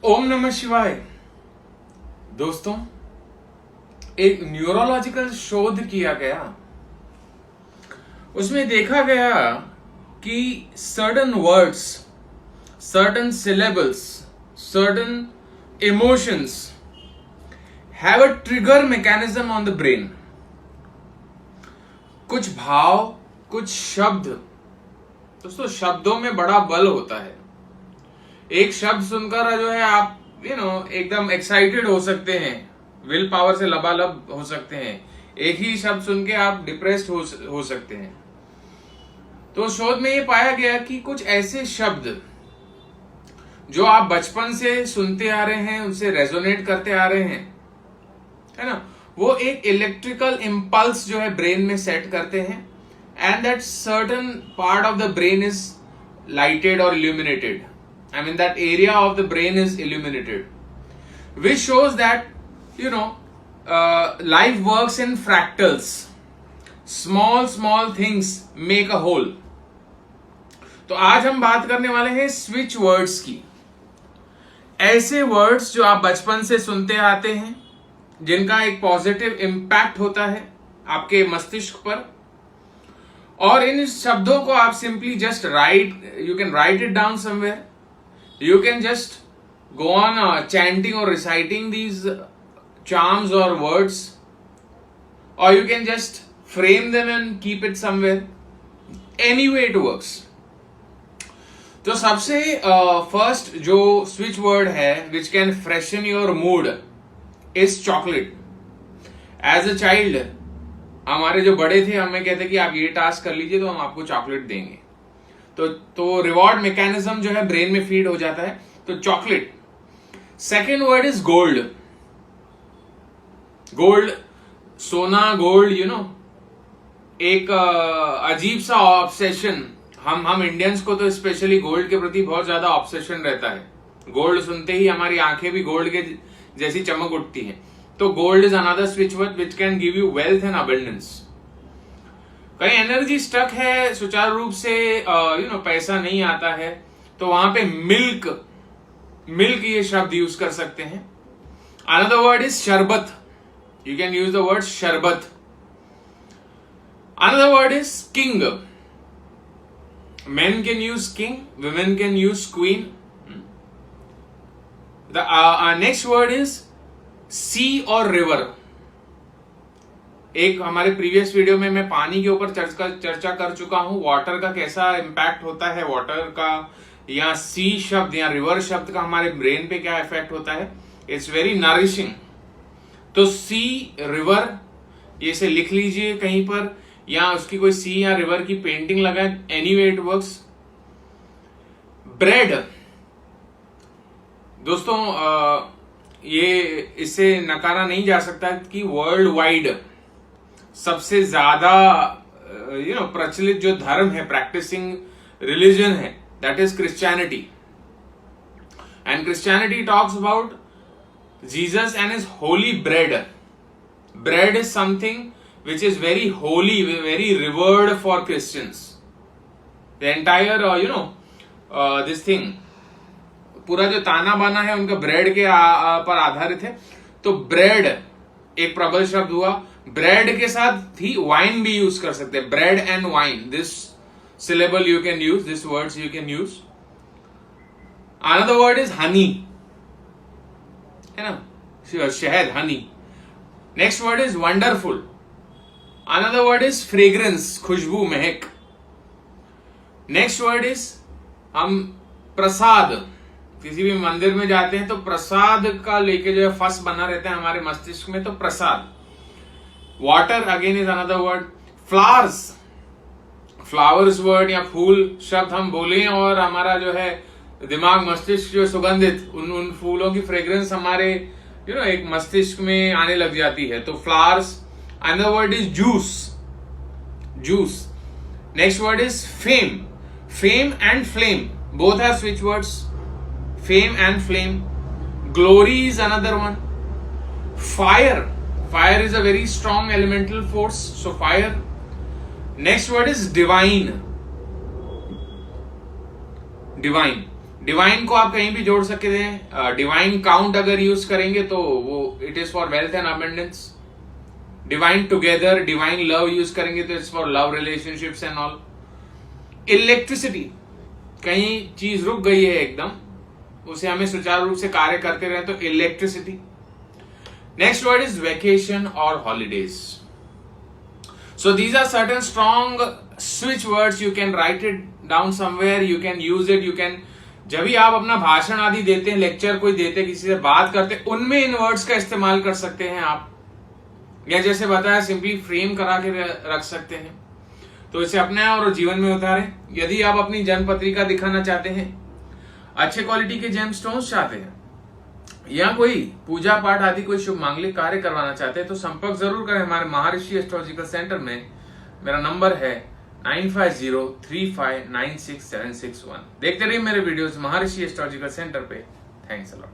ओम नमः शिवाय। दोस्तों, एक न्यूरोलॉजिकल शोध किया गया, उसमें देखा गया कि certain words, certain syllables, certain emotions have a trigger mechanism on the brain. कुछ भाव, कुछ शब्द, दोस्तों शब्दों में बड़ा बल होता है। एक शब्द सुनकर जो है आप एकदम एक्साइटेड हो सकते हैं, विल पावर से लबालब हो सकते हैं। एक ही शब्द सुन के आप डिप्रेस्ड हो सकते हैं। तो शोध में ये पाया गया कि कुछ ऐसे शब्द जो आप बचपन से सुनते आ रहे हैं, उनसे रेजोनेट करते आ रहे हैं, है ना, वो एक इलेक्ट्रिकल इंपल्स जो है ब्रेन में सेट करते हैं, and that certain part of the brain is lighted और illuminated. I mean, that area of the brain is illuminated, which shows that, life works in fractals. Small things make a whole. तो आज हम बात करने वाले हैं switch words की। ऐसे वर्ड्स जो आप बचपन से सुनते आते हैं, जिनका एक पॉजिटिव इम्पैक्ट होता है आपके मस्तिष्क पर, और इन शब्दों को आप simply just you can write it down somewhere. You can just go on chanting or reciting these charms or words, or you can just frame them and keep it somewhere. Any way it works. तो सबसे first जो switch word है which can freshen your mood is chocolate. As a child, हमारे जो बड़े थे हमें कहते कि आप ये टास्क कर लीजिए तो हम आपको चॉकलेट देंगे. तो रिवॉर्ड मैकेनिज्म जो है ब्रेन में फीड हो जाता है. तो chocolate. Second word is gold. Gold, सोना, गोल्ड, एक अजीब सा ऑब्सेशन. हम इंडियंस को तो स्पेशली गोल्ड के प्रति बहुत ज्यादा ऑब्सेशन रहता है. गोल्ड सुनते ही हमारी आंखें भी गोल्ड के जैसी चमक उठती हैं. तो gold is another switch word which can give you wealth and abundance. कहीं एनर्जी स्टक है, सुचारू रूप से पैसा नहीं आता है, तो वहां पे मिल्क ये शब्द यूज कर सकते हैं. Another word is sharbat. You can use the word sharbat. Another word is king. Men can use king, women can use queen. The next word is sea और रिवर. एक हमारे प्रीवियस वीडियो में मैं पानी के ऊपर चर्चा कर चुका हूं, वाटर का कैसा इम्पैक्ट होता है, वाटर का या सी शब्द या रिवर शब्द का हमारे ब्रेन पे क्या इफेक्ट होता है. It's very nourishing. तो सी, रिवर, ये से लिख लीजिए कहीं पर, या उसकी कोई सी या रिवर की पेंटिंग लगाए. Anyway it works. ब्रेड. दोस्तों ये इससे नकारा नहीं जा सकता कि वर्ल्ड वाइड सबसे ज्यादा प्रचलित जो धर्म है, प्रैक्टिसिंग रिलीजन है, that is Christianity. And Christianity talks about Jesus and his Holi bread. Bread is something which is very Holi, very revered for Christians. The entire this thing, पूरा जो ताना बाना है उनका ब्रेड के पर आधारित है. तो ब्रेड एक प्रबल शब्द हुआ. ब्रेड के साथ ही वाइन भी यूज कर सकते हैं. Bread and wine, this syllable you can use, this words you can use. Another word is honey, है ना, शहद, honey. Next word is wonderful. Another word is fragrance, खुशबू, महक. नेक्स्ट वर्ड इज हम प्रसाद. किसी भी मंदिर में जाते हैं तो प्रसाद का लेके जो है फस बना रहता है हमारे मस्तिष्क में, तो प्रसाद. Water again is another word. Flowers, flowers word या फूल शब्द हम बोले और हमारा जो है दिमाग, मस्तिष्क जो सुगंधित, उन फूलों की फ्रेग्रेंस हमारे एक मस्तिष्क में आने लग जाती है. तो flowers. Another word is juice. Juice. Next word is fame. Fame and flame, both are switch words. Fame and flame. Glory is another one. Fire. Fire is a very strong elemental force. So fire. Next word is divine. Divine. Divine को आप कहीं भी जोड़ सकते हैं। Divine count अगर use करेंगे तो वो it is for wealth and abundance. Divine together, divine love use करेंगे तो it's for love relationships and all. Electricity, कहीं चीज रुक गई है एकदम, उसे हमें सुचारू रूप से कार्य करते रहे तो electricity. Next word is vacation और holidays. So these are certain strong switch words, you can write it down somewhere, you can use it, you can, जब भी आप अपना भाषण आदि देते हैं, लेक्चर कोई देते, किसी से बात करते, उनमें इन वर्ड्स का इस्तेमाल कर सकते हैं आप, या जैसे बताया सिंपली फ्रेम करा के रख सकते हैं। तो इसे अपने और जीवन में उतारें। यदि आप अपनी जन्म पत्रिका दिखाना चाहते हैं, अच्छे क्वालिटी के जेमस्टोन्स चाहते हैं, या कोई पूजा पाठ आदि कोई शुभ मांगलिक कार्य करवाना चाहते हैं, तो संपर्क जरूर करें हमारे महर्षि एस्ट्रोलॉजिकल सेंटर में। मेरा नंबर है 9503596761। देखते रहिए मेरे वीडियोस महर्षि एस्ट्रोलॉजिकल सेंटर पे। Thanks a lot.